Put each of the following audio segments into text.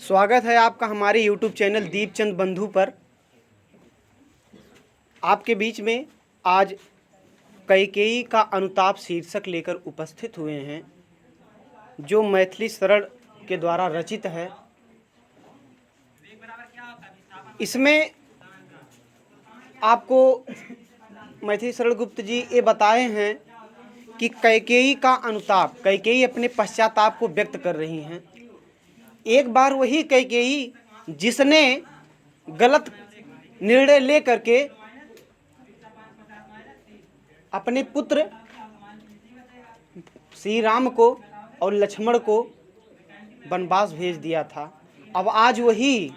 स्वागत है आपका हमारे YouTube चैनल दीपचंद बंधु पर। आपके बीच में आज कैकेयी का अनुताप शीर्षक लेकर उपस्थित हुए हैं, जो मैथिली शरण के द्वारा रचित है। इसमें आपको मैथिली शरण गुप्त जी ये बताए हैं कि कैकेयी का अनुताप, कैकेयी अपने पश्चाताप को व्यक्त कर रही हैं। एक बार वही कैकेयी जिसने गलत निर्णय ले करके अपने पुत्र श्री राम को और लक्ष्मण को वनवास भेज दिया था, अब आज वही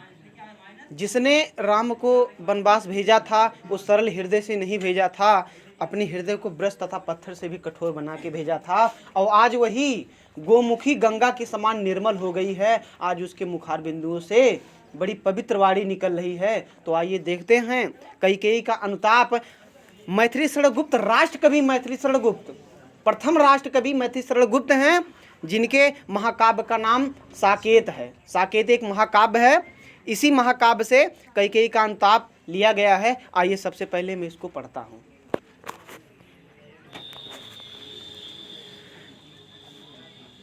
जिसने राम को वनवास भेजा था वो सरल हृदय से नहीं भेजा था, अपने हृदय को ब्रश तथा पत्थर से भी कठोर बना के भेजा था। और आज वही गोमुखी गंगा के समान निर्मल हो गई है। आज उसके मुखार बिंदुओं से बड़ी पवित्र वाणी निकल रही है। तो आइए देखते हैं कैकेयी का अनुताप। मैथिली शरण गुप्त राष्ट्र कवि मैथिली शरण गुप्त प्रथम राष्ट्र कवि मैथिली शरण गुप्त हैं, जिनके महाकाव्य का नाम साकेत है। साकेत एक महाकाव्य है। इसी महाकाव्य से कैकेयी का अनुताप लिया गया है। आइए सबसे पहले मैं इसको पढ़ता हूँ।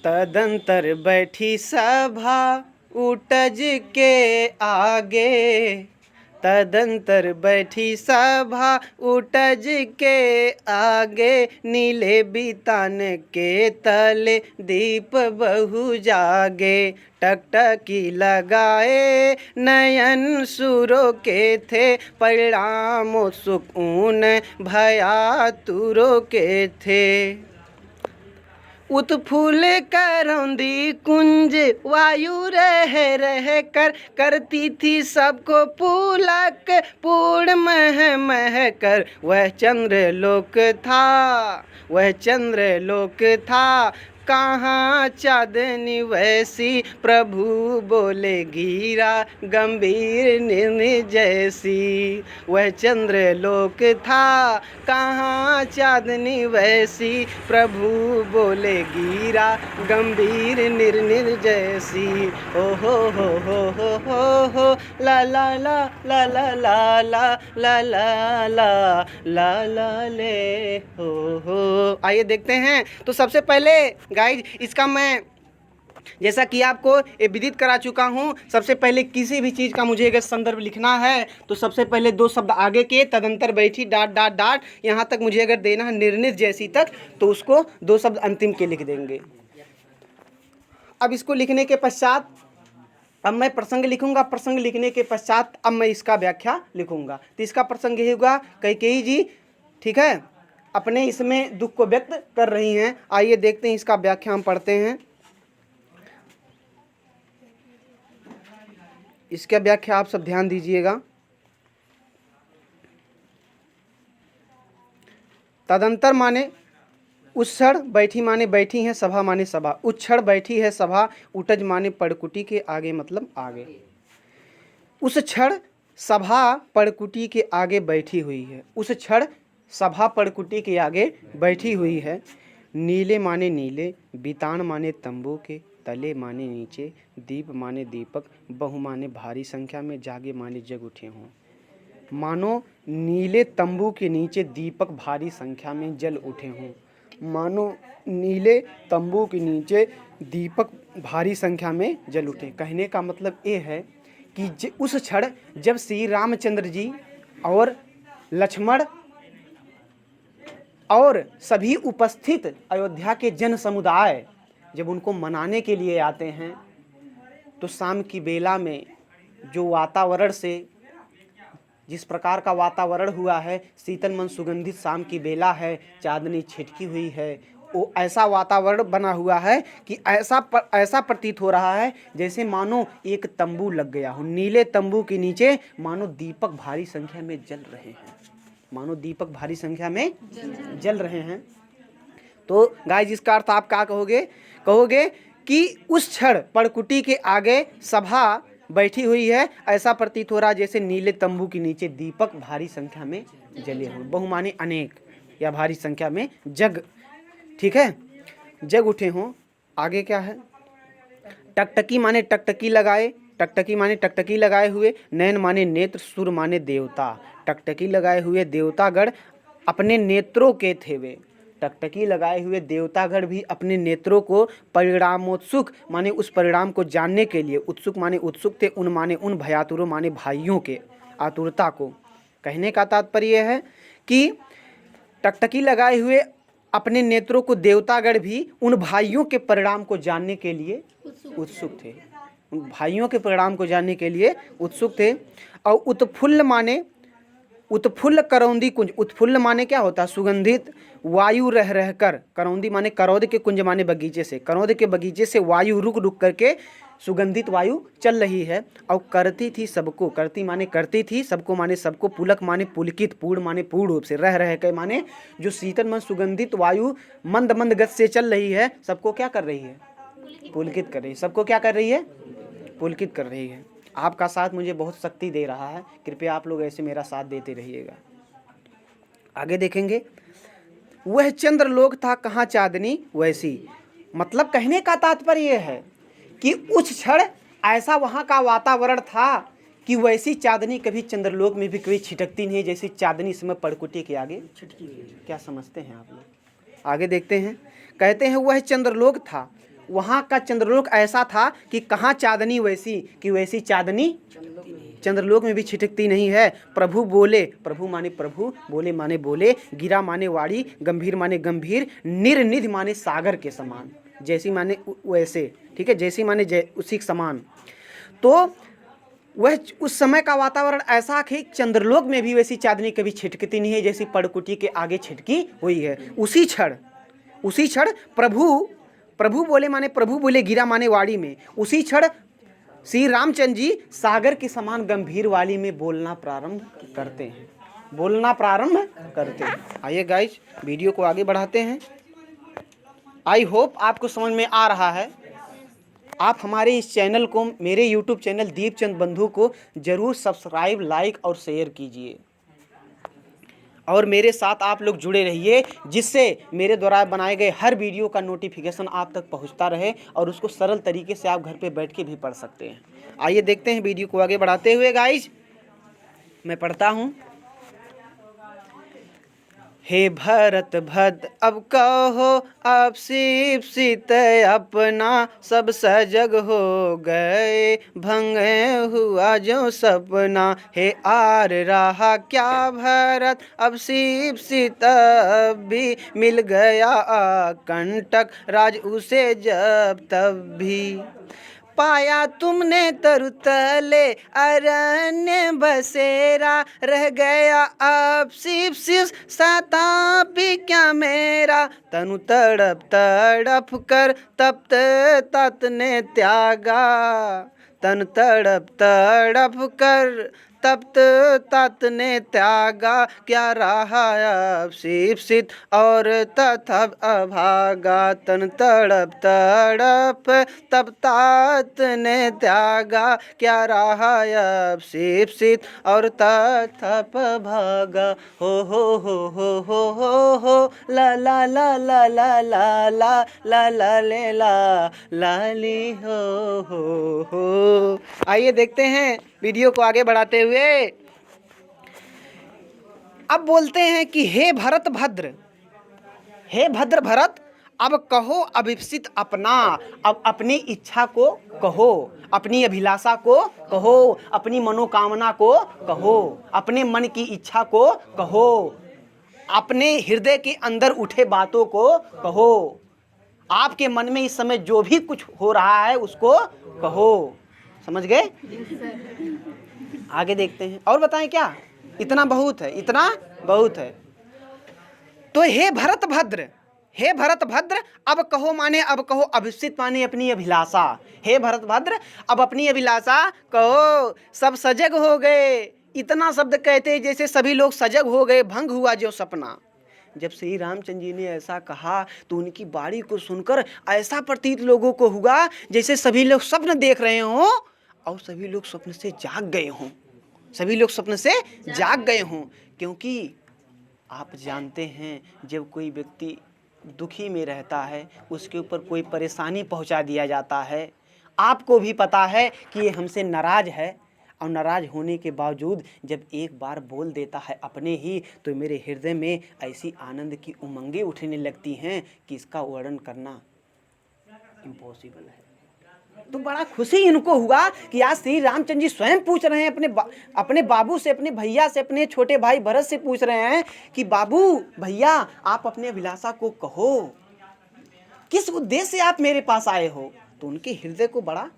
तदंतर बैठी सभा उटज के आगे, तदंतर बैठी सभा उटज के आगे, नीले बीतान के तले दीप बहु जागे, टकटकी लगाए नयन सुरों के थे, परिणामों सुकून भया तुरों के थे। उत्फुल्ल करौंदी कुंज वायु रह कर, करती थी सबको पुलक पूर्ण मह मह कर। वह चंद्रलोक था, वह चंद्रलोक था, कहाँ चाँदनी वैसी, प्रभु बोले गिरा गंभीर निर्णय जैसी। वह चंद्रलोक था, कहाँ चाँदनी वैसी, प्रभु बोले गिरा गंभीर निर्णय जैसी। ओ हो ला ला ला ला ला ला ला ला ला ला ला ला ले हो। आइए देखते हैं। तो सबसे पहले गाइज इसका मैं जैसा कि आपको ये विदित करा चुका हूँ, सबसे पहले किसी भी चीज़ का मुझे अगर संदर्भ लिखना है तो सबसे पहले दो शब्द आगे के, तदंतर बैठी डाट डाट डाट, यहाँ तक मुझे अगर देना है निर्णित जैसी तक, तो उसको दो शब्द अंतिम के लिख देंगे। अब इसको लिखने के पश्चात अब मैं प्रसंग लिखूंगा। प्रसंग लिखने के पश्चात अब मैं इसका व्याख्या लिखूंगा। तो इसका प्रसंग यही होगा, कैकेयी जी ठीक है अपने इसमें दुख को व्यक्त कर रही हैं। आइए देखते हैं इसका व्याख्या हम पढ़ते हैं। इसका व्याख्या आप सब ध्यान दीजिएगा। तदंतर माने उस क्षण, बैठी माने बैठी है, सभा माने सभा, उस क्षण बैठी है सभा, उटज माने पड़कुटी के आगे मतलब आगे। उस क्षण सभा पड़कुटी के आगे बैठी हुई है, उस क्षण सभा पड़कुटी के आगे बैठी हुई है। नीले माने नीले, बीतान माने तंबू के, तले माने नीचे, दीप माने दीपक, बहु माने भारी संख्या में, जागे माने जग उठे हों। मानो नीले तंबू के नीचे दीपक भारी संख्या में जल उठे हों। मानो नीले तंबू के नीचे दीपक भारी संख्या में जल उठे। कहने का मतलब ये है कि उस क्षण जब श्री रामचंद्र जी और लक्ष्मण और सभी उपस्थित अयोध्या के जन समुदाय जब उनको मनाने के लिए आते हैं, तो शाम की बेला में जो वातावरण से, जिस प्रकार का वातावरण हुआ है, शीतल मन सुगंधित शाम की बेला है, चांदनी छिटकी हुई है, वो ऐसा वातावरण बना हुआ है कि ऐसा प्रतीत हो रहा है जैसे मानो एक तंबू लग गया हो। नीले तंबू के नीचे मानो दीपक भारी संख्या में जल रहे हैं, मानो दीपक भारी संख्या में जल रहे हैं। तो गाइस इसका अर्थ आप क्या कहोगे? कहोगे कि उस क्षण पड़कुटी के आगे सभा बैठी हुई है, ऐसा प्रतीत हो रहा है जैसे नीले तंबू के नीचे दीपक भारी संख्या में जले हों। बहुमानी अनेक या भारी संख्या में जग, ठीक है, जग उठे हों। आगे क्या है? टकटकी माने टकटकी लगाए, टकटकी माने टकटकी लगाए हुए, नयन माने नेत्र, सुर माने देवता। टकटकी लगाए हुए देवतागण अपने नेत्रों के थे वे। टकटकी लगाए हुए देवतागण भी अपने नेत्रों को परिणामोत्सुक माने उस परिणाम को जानने के लिए, उत्सुक माने उत्सुक थे, उन माने उन, भयातुर माने भाइयों के आतुरता को। कहने का तात्पर्य है कि टकटकी लगाए हुए अपने नेत्रों को देवतागण भी उन भाइयों के परिणाम को जानने के लिए उत्सुक थे, उन भाइयों के परिणाम को जानने के लिए उत्सुक थे। और उत्फुल्ल माने उत्फुल्ल करौंदी कुंज, उत्फुल्ल माने क्या होता है? सुगंधित वायु रह रहकर, करौंदी माने करौद के कुंज माने बगीचे से, करौद के बगीचे से वायु रुक रुक करके सुगंधित वायु चल रही है। और करती थी सबको, करती माने करती थी, सबको माने सबको, पुलक माने पुलकित, पूर्ण माने पूर्ण रूप से, रह रह के माने जो शीतल मन सुगंधित वायु मंद मंद गति से चल रही है, सबको क्या कर रही है? पुलकित कर रही है। सबको क्या कर रही है? पुलकित कर रही है। आपका साथ मुझे बहुत शक्ति दे रहा है, कृपया आप लोग ऐसे मेरा साथ देते रहिएगा। आगे देखेंगे, वह चंद्रलोक था कहाँ चांदनी वैसी। मतलब कहने का तात्पर्य है कि उस क्षण ऐसा वहाँ का वातावरण था कि वैसी चांदनी कभी चंद्रलोक में भी कभी छिटकती नहीं, जैसी चांदनी इस समय पड़कुटी के आगे छिटकी। क्या समझते हैं आप लोग? आगे देखते हैं, कहते हैं वह चंद्रलोक था, वहाँ का चंद्रलोक ऐसा था कि कहाँ चांदनी वैसी, कि वैसी चांदनी चंद्रलोक में भी छिटकती नहीं है। प्रभु बोले, प्रभु माने प्रभु, बोले माने बोले, गिरा माने वाड़ी, गंभीर माने गंभीर, निर्निधि माने सागर के समान, जैसी माने वैसे, ठीक है, जैसी माने उसी के समान। तो वह उस समय का वातावरण ऐसा कि चंद्रलोक में भी वैसी चांदनी कभी छिटकती नहीं है, जैसी पड़कुटी के आगे छिटकी हुई है। उसी क्षण प्रभु बोले माने प्रभु बोले, गिरा माने वाड़ी में, उसी क्षण श्री रामचंद्र जी सागर के समान गंभीर वाली में बोलना प्रारंभ करते हैं, बोलना प्रारंभ करते हैं। आइए गाइस, वीडियो को आगे बढ़ाते हैं। आई होप आपको समझ में आ रहा है। आप हमारे इस चैनल को, मेरे यूट्यूब चैनल दीपचंद बंधु को जरूर सब्सक्राइब, लाइक और शेयर कीजिए, और मेरे साथ आप लोग जुड़े रहिए, जिससे मेरे द्वारा बनाए गए हर वीडियो का नोटिफिकेशन आप तक पहुंचता रहे और उसको सरल तरीके से आप घर पे बैठ के भी पढ़ सकते हैं। आइए देखते हैं वीडियो को आगे बढ़ाते हुए गाइज। मैं पढ़ता हूं। हे भरत भद्र अब कहो, अब सीप सीत अपना, सब सजग हो गए, भंग हुआ जो सपना। हे आर रहा क्या भरत, अब सीप सीत भी मिल गया कंटक, राज उसे जब तब भी। पाया तुमने तरुतले अरण्य बसेरा, रह गया अब सिर्फ सतापी क्या मेरा। तनु तड़प तड़प कर तप्त तत् ने त्यागा, तनु तड़प तड़प कर तप्त तत् ने त्यागा, क्या रहा अब शिक्षित और तथा अभागा। तन तड़प तड़प तप तात ने त्यागा, क्या रहा अब शिक्षित और तथा भागा। हो ला ला ला ला ला ला ला ला ला ले ला लाली हो। आइए देखते हैं वीडियो को आगे बढ़ाते हुए। अब बोलते हैं कि हे भरत भद्र, हे भद्र भरत, अब कहो अभिप्सित अपना, अब अपनी इच्छा को कहो, अपनी अभिलाषा को कहो, अपनी मनोकामना को कहो, अपने मन की इच्छा को कहो, अपने हृदय के अंदर उठे बातों को कहो, आपके मन में इस समय जो भी कुछ हो रहा है उसको कहो। समझ गए? आगे देखते हैं। और बताएं क्या? इतना बहुत है, इतना बहुत है। तो हे भरत भद्र, हे भरत भद्र, अब कहो माने अब कहो, अभिष्ट माने अपनी अभिलाषा। हे भरत भद्र, अब अपनी अभिलाषा कहो। सब सजग हो गए, इतना शब्द कहते जैसे सभी लोग सजग हो गए, भंग हुआ जो सपना। जब श्री रामचंद्र जी ने ऐसा कहा तो उनकी बाणी को सुनकर ऐसा प्रतीत लोगों को हुआ जैसे सभी लोग स्वप्न देख रहे हों और सभी लोग स्वप्न से जाग गए हों, सभी लोग स्वप्न से जाग गए हों। क्योंकि आप जानते हैं जब कोई व्यक्ति दुखी में रहता है, उसके ऊपर कोई परेशानी पहुंचा दिया जाता है आपको भी पता है कि ये हमसे नाराज है, और नाराज होने के बावजूद जब एक बार बोल देता है अपने ही, तो मेरे हृदय में ऐसी आनंद की उमंगें उठने लगती हैं कि इसका वर्णन करना इम्पॉसिबल है। तो बड़ा खुशी इनको हुआ कि आज श्री रामचंद्र जी स्वयं पूछ रहे हैं अपने बाबू से, अपने भैया से, अपने छोटे भाई भरत से पूछ रहे हैं कि बाबू भैया आप अपने अभिलाषा को कहो, किस उद्देश्य से आप मेरे पास आए हो। तो उनके हृदय को बड़ा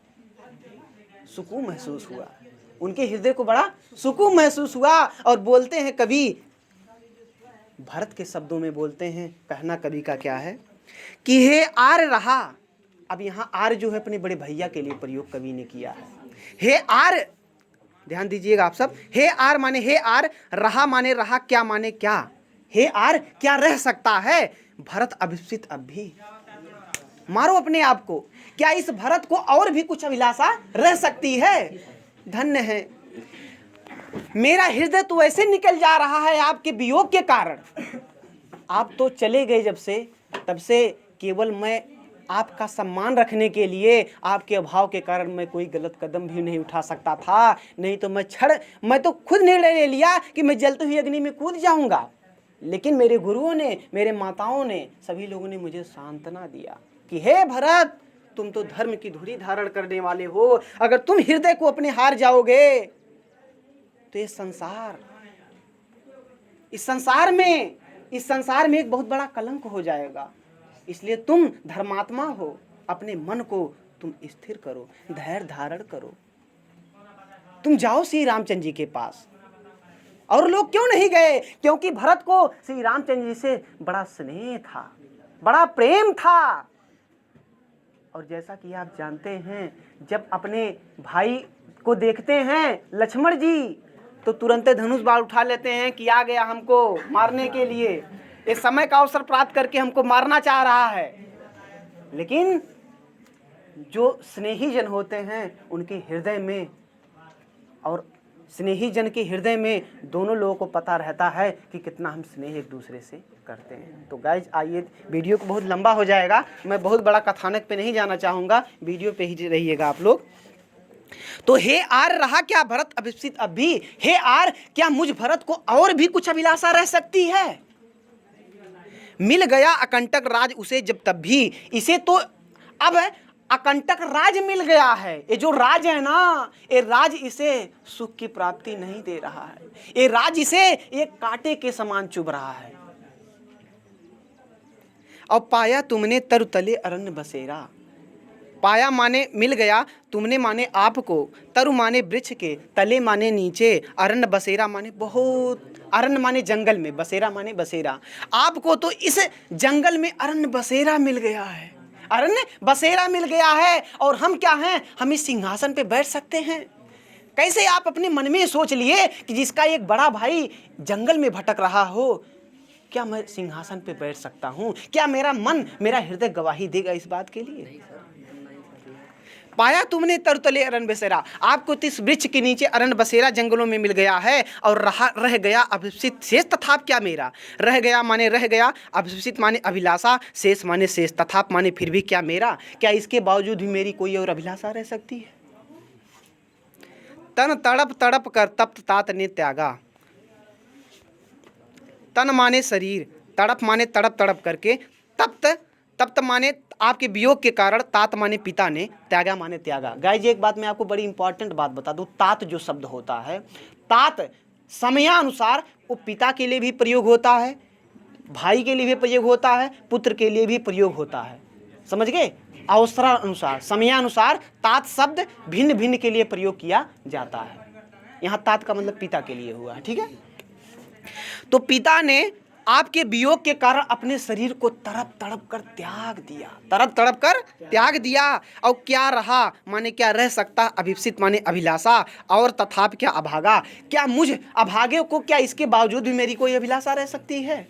सुकून महसूस हुआ, उनके हृदय को बड़ा सुकून महसूस हुआ। और बोलते हैं कवि, भरत के शब्दों में बोलते हैं, कहना कवि का क्या है कि हे आर रहा। अब यहाँ आर जो है अपने बड़े भैया के लिए प्रयोग कवि ने किया है। हे आर, ध्यान दीजिएगा आप सब, हे आर माने हे आर, रहा माने रहा, क्या माने क्या। हे आर क्या रह सकता है भरत अभिप्सित अब भी। मारो अपने आप को, क्या इस भरत को और भी कुछ अभिलाषा रह सकती है। धन्य है मेरा हृदय तो ऐसे निकल जा रहा है आपके वियोग के कारण। आप तो चले गए जब से, तब से केवल मैं आपका सम्मान रखने के लिए, आपके अभाव के कारण मैं कोई गलत कदम भी नहीं उठा सकता था। नहीं तो मैं तो खुद निर्णय ले लिया कि मैं जलती हुई अग्नि में कूद जाऊंगा। लेकिन मेरे गुरुओं ने, मेरे माताओं ने, सभी लोगों ने मुझे सांत्वना दिया कि हे भरत, तुम तो धर्म की धुरी धारण करने वाले हो। अगर तुम हृदय को अपने हार जाओगे तो इस संसार में एक बहुत बड़ा कलंक हो जाएगा। इसलिए तुम धर्मात्मा हो, अपने मन को तुम स्थिर करो, धैर्य धारण करो, तुम जाओ श्री रामचंद्र जी के पास। और लोग क्यों नहीं गए? क्योंकि भरत को श्री रामचंद्र जी से बड़ा स्नेह था, बड़ा प्रेम था। और जैसा कि आप जानते हैं, जब अपने भाई को देखते हैं लक्ष्मण जी, तो तुरंत धनुष बाण उठा लेते हैं कि आ गया हमको मारने के लिए, इस समय का अवसर प्राप्त करके हमको मारना चाह रहा है। लेकिन जो स्नेही जन होते हैं उनके हृदय में, और स्नेही जन के हृदय में दोनों लोगों को पता रहता है कि कितना हम स्नेह एक दूसरे से करते हैं। तो गाइज आइए, वीडियो को बहुत लंबा हो जाएगा, मैं बहुत बड़ा कथानक पे नहीं जाना चाहूँगा, वीडियो पे ही रहिएगा आप लोग। तो हे आर रहा क्या भरत अभिप्सित अब भी। हे आर, क्या मुझ भरत को और भी कुछ अभिलाषा रह सकती है। मिल गया अकंटक राज उसे जब तब भी, इसे तो अब अकंटक राज मिल गया है। ये जो राज है ना, ये राज इसे सुख की प्राप्ति नहीं दे रहा है, ये राज इसे एक कांटे के समान चुभ रहा है। और पाया तुमने तरुतले अरण्य बसेरा। पाया माने मिल गया, तुमने माने आपको, तरु माने वृक्ष के, तले माने नीचे, अरण्य बसेरा माने बहुत, अरण्य माने जंगल में, बसेरा माने बसेरा। आपको तो इस जंगल में अरण्य बसेरा मिल गया है, अरण्य बसेरा मिल गया है। और हम क्या हैं, हम इस सिंहासन पे बैठ सकते हैं। कैसे आप अपने मन में सोच लिए कि जिसका एक बड़ा भाई जंगल में भटक रहा हो, क्या मैं सिंहासन पे बैठ सकता हूँ? क्या मेरा मन, मेरा हृदय गवाही देगा इस बात के लिए? पाया तुमने तरुतले अरण्य बसेरा, आपको तो इस वृक्ष के नीचे अरण्य बसेरा जंगलों में मिल गया है। और रह गया अभिप्सित शेष तथाप क्या मेरा। रह गया माने रह गया, अभिप्सित माने अभिलाषा, शेष माने शेष, तथाप माने फिर भी क्या मेरा। क्या इसके बावजूद भी मेरी कोई और अभिलाषा रह सकती है। तन तड़प तड़प कर तप्त तात ने त्यागा। तन माने शरीर, तड़प माने तड़प तड़प करके, तप्त माने आपके वियोग के कारण, तात माने पिता ने, त्यागा माने त्यागा। गाइज एक बात मैं आपको बड़ी इंपॉर्टेंट बात बता दूं, तात जो शब्द होता है, तात समयानुसार वो पिता के लिए भी प्रयोग होता है, भाई के लिए भी प्रयोग होता है, पुत्र के लिए भी प्रयोग होता है। समझ गए? अवसरानुसार, समयानुसार तात शब्द भिन्न भिन्न के लिए प्रयोग किया जाता है। यहाँ तात का मतलब पिता के लिए हुआ है, ठीक है। तो पिता ने आपके वियोग के कारण अपने शरीर को तड़प तड़प कर त्याग दिया, तड़प तड़प कर त्याग दिया। और क्या रहा माने क्या रह सकता, अभिप्सित माने अभिलाषा, और तथाप क्या अभागा। क्या मुझ अभागे को, क्या इसके बावजूद भी मेरी कोई अभिलाषा रह सकती है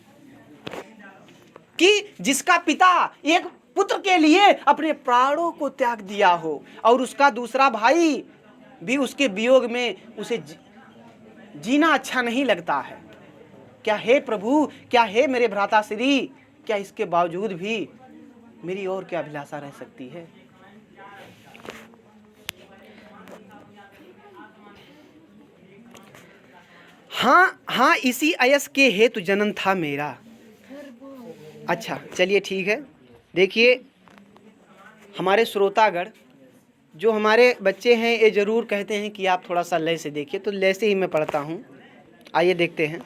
कि जिसका पिता एक पुत्र के लिए अपने प्राणों को त्याग दिया हो, और उसका दूसरा भाई भी उसके वियोग में उसे जीना अच्छा नहीं लगता है। क्या हे प्रभु, क्या हे मेरे भ्राता श्री, क्या इसके बावजूद भी मेरी और क्या अभिलाषा रह सकती है। हाँ हाँ इसी अयस के हेतु जन्म था मेरा। अच्छा चलिए ठीक है। देखिए हमारे श्रोतागण जो हमारे बच्चे हैं ये ज़रूर कहते हैं कि आप थोड़ा सा लय से देखिए, तो लय से ही मैं पढ़ता हूँ। आइए देखते हैं।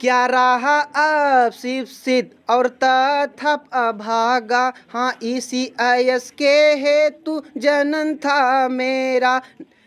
क्या रहा अशिक्षित और तथप अभागा, हाँ इसी अयस के हेतु जन्म था मेरा।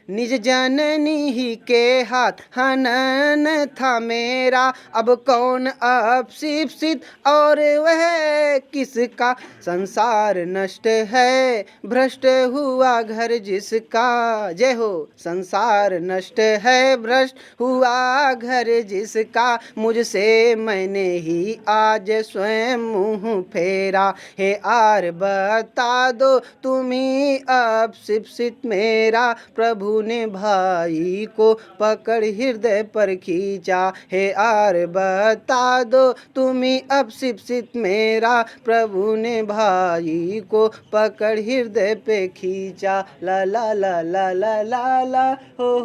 निज जननी ही के हाथ हनन था मेरा। अब कौन अशिक्षित और वह किसका, संसार नष्ट है भ्रष्ट हुआ घर जिसका। जय हो। संसार नष्ट है भ्रष्ट हुआ घर जिसका, मुझसे मैंने ही आज स्वयं मुँह फेरा। हे आर बता दो तुम्ही अशिक्षित मेरा, प्रभु ने भाई को पकड़ हृदय पर खींचा। हे आर बता दो तुम्ही अशिक्षित मेरा, प्रभु ने भाई को पकड़ हृदय पे खींचा। ला ला ला ला ला ला ला हो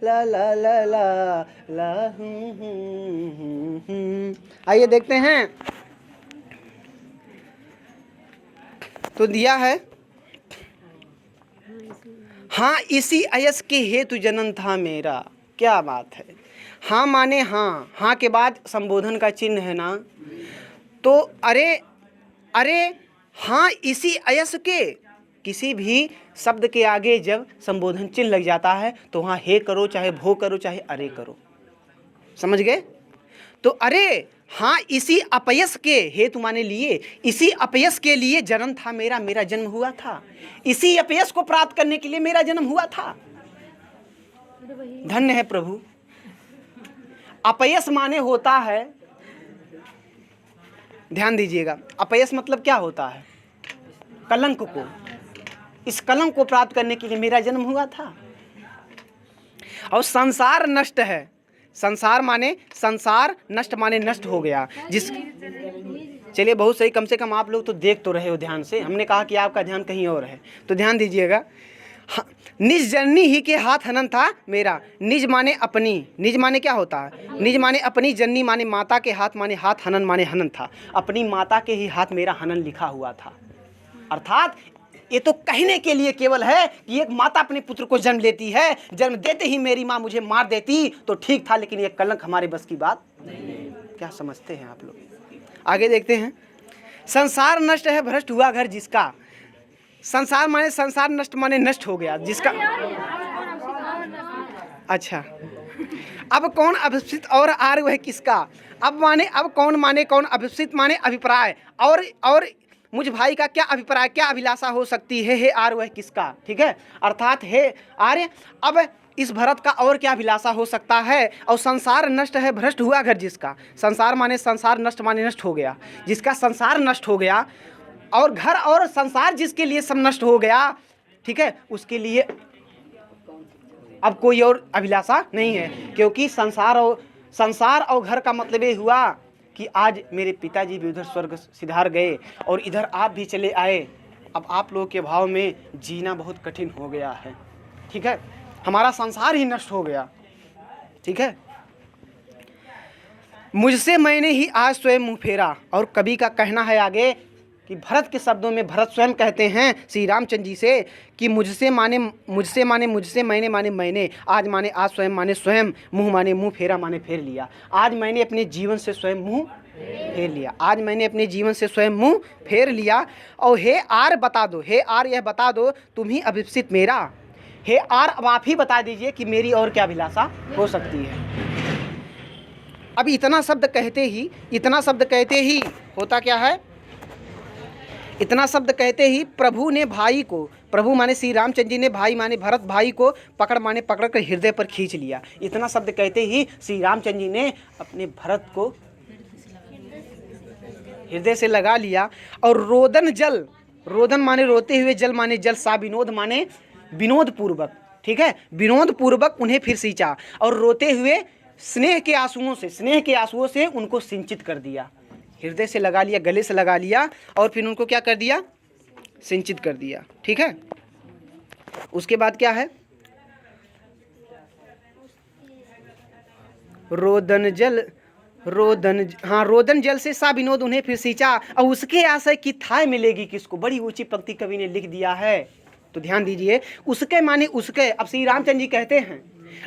ला ला ला ला ला आइए देखते हैं। तो दिया है हाँ इसी अयस के हेतु जन्म था मेरा। क्या बात है। हाँ माने हाँ, हाँ के बाद संबोधन का चिन्ह है ना, तो अरे हाँ इसी अयस के, किसी भी शब्द के आगे जब संबोधन चिन्ह लग जाता है तो वहाँ हे करो चाहे भो करो चाहे अरे करो, समझ गए। तो अरे हाँ इसी अपयस के हेतु माने लिए, इसी अपयस के लिए जन्म था मेरा, मेरा जन्म हुआ था। इसी अपयस को प्राप्त करने के लिए मेरा जन्म हुआ था। धन्य है प्रभु। अपयस माने होता है, ध्यान दीजिएगा, अपयस मतलब क्या होता है, कलंक को। इस कलंक को प्राप्त करने के लिए मेरा जन्म हुआ था। और संसार नष्ट है, संसार माने संसार, नष्ट माने नष्ट हो गया। जिस चलिए बहुत सही, कम से कम आप लोग तो देख तो रहे हो ध्यान से। हमने कहा कि आपका ध्यान कहीं और है, तो ध्यान दीजिएगा। निज जननी ही के हाथ हनन था मेरा। निज माने अपनी, निज माने क्या होता है, निज माने अपनी, जननी माने माता के हाथ, माने हाथ, हनन माने हनन था। अपनी माता के ही हाथ मेरा हनन लिखा हुआ था। अर्थात ये तो कहने के लिए केवल है कि एक माता अपने पुत्र को जन्म लेती है, जन्म देते ही मेरी माँ मुझे मार देती तो ठीक था, लेकिन ये कलंक हमारे बस की बात नहीं। क्या समझते हैं आप लोग। आगे देखते हैं। संसार नष्ट है भ्रष्ट हुआ घर जिसका। संसार माने संसार, नष्ट माने नष्ट हो गया जिसका। अच्छा अब कौन अभिप्सित और आर वह किसका। अब माने अब कौन माने कौन, अभिप्सित माने अभिप्राय, और मुझ भाई का क्या अभिप्राय, क्या अभिलाषा हो सकती है, हे आर वह किसका। ठीक है, अर्थात हे आर्य, अब इस भरत का और क्या अभिलाषा हो सकता है। और संसार नष्ट है भ्रष्ट हुआ घर जिसका। संसार माने संसार, नष्ट माने नष्ट हो गया, जिसका संसार नष्ट हो गया, और घर और संसार जिसके लिए सब नष्ट हो गया, ठीक है, उसके लिए अब कोई और अभिलाषा नहीं है। क्योंकि संसार और घर का मतलब ये हुआ कि आज मेरे पिताजी भी उधर स्वर्ग सिधार गए और इधर आप भी चले आए। अब आप लोगों के भाव में जीना बहुत कठिन हो गया है। ठीक है, हमारा संसार ही नष्ट हो गया। ठीक है, मुझसे मैंने ही आज स्वयं मुँह फेरा। और कवि का कहना है आगे कि भरत के शब्दों में भरत स्वयं कहते हैं श्री रामचंद्र जी से कि मुझसे माने मुझसे, मैंने माने मैंने, आज माने आज, स्वयं माने स्वयं, मुँह माने मुँह, फेरा माने फेर लिया। आज मैंने अपने जीवन से स्वयं मुँह फेर लिया, आज मैंने अपने जीवन से स्वयं मुँह फेर लिया। और हे आर बता दो, हे आर यह बता दो तुम ही अभिप्सित मेरा। हे आर अब आप ही बता दीजिए कि मेरी और क्या अभिलाषा हो सकती है। अब इतना शब्द कहते ही होता क्या है, इतना शब्द कहते ही प्रभु ने भाई को, प्रभु माने श्री रामचंद्र जी ने, भाई माने भरत भाई को पकड़ माने पकड़ कर हृदय पर खींच लिया। इतना शब्द कहते ही श्री रामचंद्र जी ने अपने भरत को हृदय से लगा लिया। और रोदन जल, रोदन माने रोते हुए, जल माने जल, सा विनोद माने विनोद पूर्वक, ठीक है, विनोद पूर्वक उन्हें फिर सींचा। और रोते हुए स्नेह के आंसुओं से उनको सिंचित कर दिया। हृदय से लगा लिया, गले से लगा लिया और फिर उनको क्या कर दिया, सिंचित कर दिया। ठीक है, उसके बाद क्या है, रोदन जल से सा विनोद उन्हें फिर सींचा, और उसके आशय की थाह मिलेगी किसको। बड़ी ऊंची पंक्ति कवि ने लिख दिया है, तो ध्यान दीजिए। उसके माने उसके, अब श्री रामचंद्र जी कहते हैं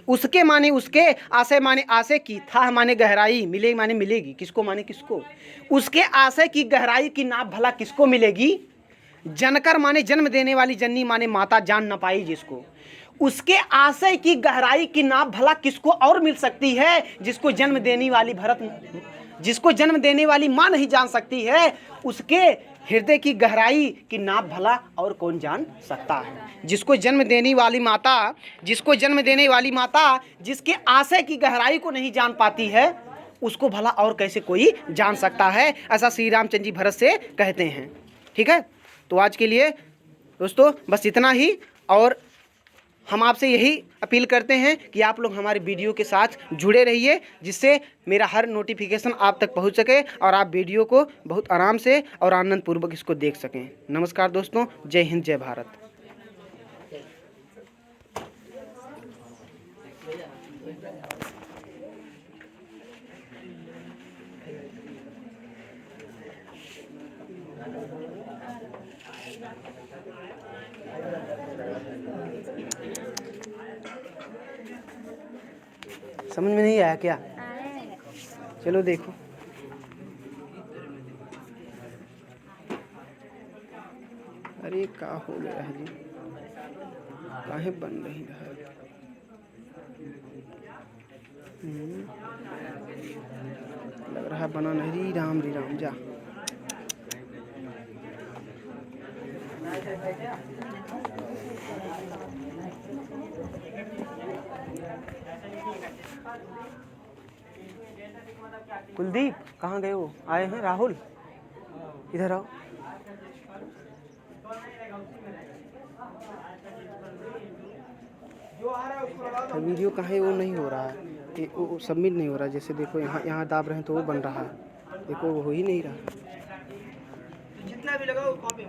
उसके माने उसके, आशय माने आशय की, थाह माने गहराई, मिलेगी माने मिलेगी, किसको माने किसको। उसके आशय की गहराई की नाप भला किसको मिलेगी। जनकर माने जन्म देने वाली, जननी माने माता, जान न पाई जिसको। उसके आशय की गहराई की नाप भला किसको और मिल सकती है, जिसको जन्म देने वाली जिसको जन्म देने वाली माँ नहीं जान सकती है, उसके हृदय की गहराई की नाप भला और कौन जान सकता है। जिसको जन्म देने वाली माता, जिसके आशय की गहराई को नहीं जान पाती है, उसको भला और कैसे कोई जान सकता है। ऐसा श्री रामचंद्र जी भरत से कहते हैं। ठीक है, तो आज के लिए दोस्तों बस इतना ही, और हम आपसे यही अपील करते हैं कि आप लोग हमारे वीडियो के साथ जुड़े रहिए, जिससे मेरा हर नोटिफिकेशन आप तक पहुंच सके और आप वीडियो को बहुत आराम से और आनंद पूर्वक इसको देख सकें। नमस्कार दोस्तों, जय हिंद, जय भारत। समझ में नहीं आया क्या? चलो देखो। अरे क्या हो गया है जी, काहे बन रही है? लग रहा है बना नहीं। राम री राम जा। कुलदीप कहाँ गए हो? आए हैं राहुल, इधर आओ। तो वीडियो कहाँ वो नहीं हो रहा है, वो सबमिट नहीं हो रहा। जैसे देखो यहाँ दाब रहे हैं तो वो बन रहा है, देखो वो हो ही नहीं रहा। जितना भी लगाओ कॉपी